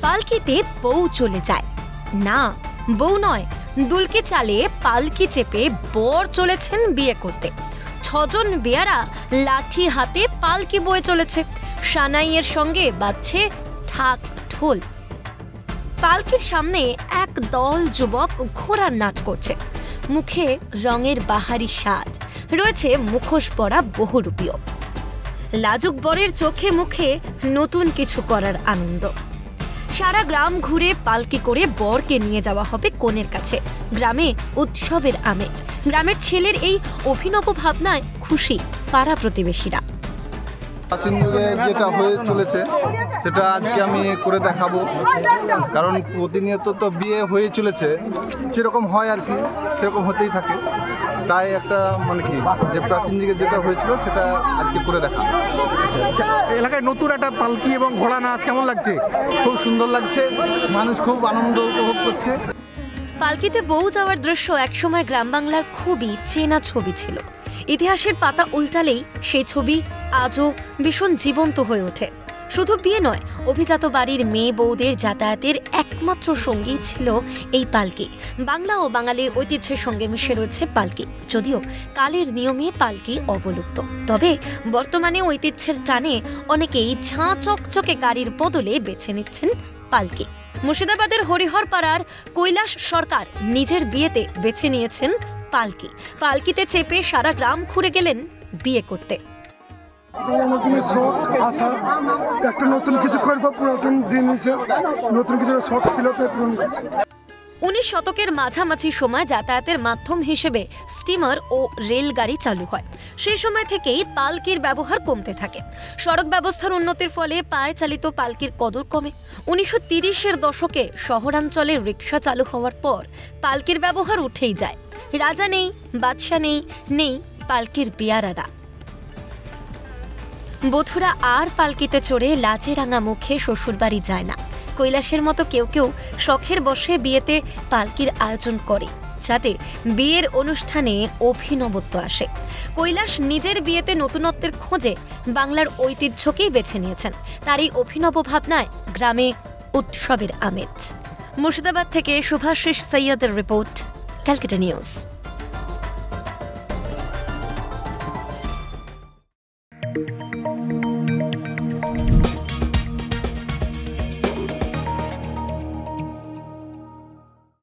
পালকিতে বউ চলে যায়। না, বউ নয়, দুলকি চালে পালকি চেপে বর চলেছেন বিয়ে করতে। 6 জন বেয়ারা লাঠি হাতে পালকি বয়ে চলেছে। সানাইয়ের সঙ্গে বাজছে ঢাক ঢোল। পালকির সামনে এক দল যুবক ঘোড়ার নাচ করছে। মুখে রঙের বাহারি সাজ, রয়েছে মুখোশ পরা বহুরূপীয়। লাজুক বরের চোখে মুখে নতুন কিছু করার আনন্দ। সারা গ্রাম ঘুরে পালকি করে বরকে নিয়ে যাওয়া হবে কনের কাছে। গ্রামে উৎসবের আমেজ। গ্রামের ছেলের এই অভিনব ভাবনায় খুশি পাড়া প্রতিবেশীরা। প্রাচীন যুগে যেটা হয়ে চলেছে সেটা আজকে আমি করে দেখাবো, কারণ প্রতিনিয়ত তো বিয়ে হয়ে চলেছে, যেরকম হয় আর কি সেরকম হতেই থাকে। তাই একটা মানে কি যে প্রাচীন যুগে যেটা হয়েছিল সেটা আজকে করে দেখাবো। এলাকায় নতুন একটা পালকি এবং ঘোড়া নাচ কেমন লাগছে? খুব সুন্দর লাগছে, মানুষ খুব আনন্দ উপভোগ করছে। পালকিতে বউ যাওয়ার দৃশ্য একসময় গ্রাম বাংলার খুবই চেনা ছবি ছিল। ইতিহাসের পাতা উল্টালেই সেই ছবি আজও ভীষণ জীবন্ত হয়ে ওঠে। শুধু বিয়ে নয়, অভিজাত বাড়ির মেয়ে বউদের যাতায়াতের একমাত্র সঙ্গী ছিল এই পালকি। বাংলা ও বাঙালির ঐতিহ্যের সঙ্গে মিশে রয়েছে পালকি। যদিও কালের নিয়মে পালকি অবলুপ্ত, তবে বর্তমানে ঐতিহ্যের টানে অনেকেই ঝাঁ চকচকে গাড়ির বদলে বেছে নিচ্ছেন পালকি। মুর্শিদাবাদের হরিহরপাড়ার কৈলাস সরকার নিজের বিয়েতে বেছে নিয়েছেন পালকি। পালকিতে চেপে সারা গ্রাম ঘুরে গেলেন বিয়ে করতে। একটা নতুন কিছু করবো, পুরাতন দিন নতুন কিছু শখ ছিল তাই পূরণ করছি। 19 শতকের মাঝামাঝি সময় যাতায়াতের মাধ্যম হিসেবে স্টিমার ও রেলগাড়ি চালু হয়। সেই সময় থেকেই পালকির ব্যবহার কমতে থাকে। সড়ক ব্যবস্থার উন্নতির ফলে পায়ে চালিত পালকির কদর কমে। 1930-এর দশকে শহরাঞ্চলে রিক্সা চালু হওয়ার পর পালকির ব্যবহার উঠেই যায়। রাজা নেই, বাদশা নেই, নেই পালকির বেয়ারারা। বধূরা আর পালকিতে চড়ে লাজে রাঙা মুখে শ্বশুরবাড়ি যায় না। কৈলাসের মতো কেউ কেউ শখের বসে বিয়েতে পালকির আয়োজন করে, যাতে বিয়ের অনুষ্ঠানে অভিনবত্ব আসে। কৈলাস নিজের বিয়েতে নতুনত্বের খোঁজে বাংলার ঐতিহ্যকেই বেছে নিয়েছেন। তার এই অভিনব ভাবনায় গ্রামে উৎসবের আমেজ। মুর্শিদাবাদ থেকে শুভাশিস সৈয়দের রিপোর্ট, ক্যালকাটা নিউজ।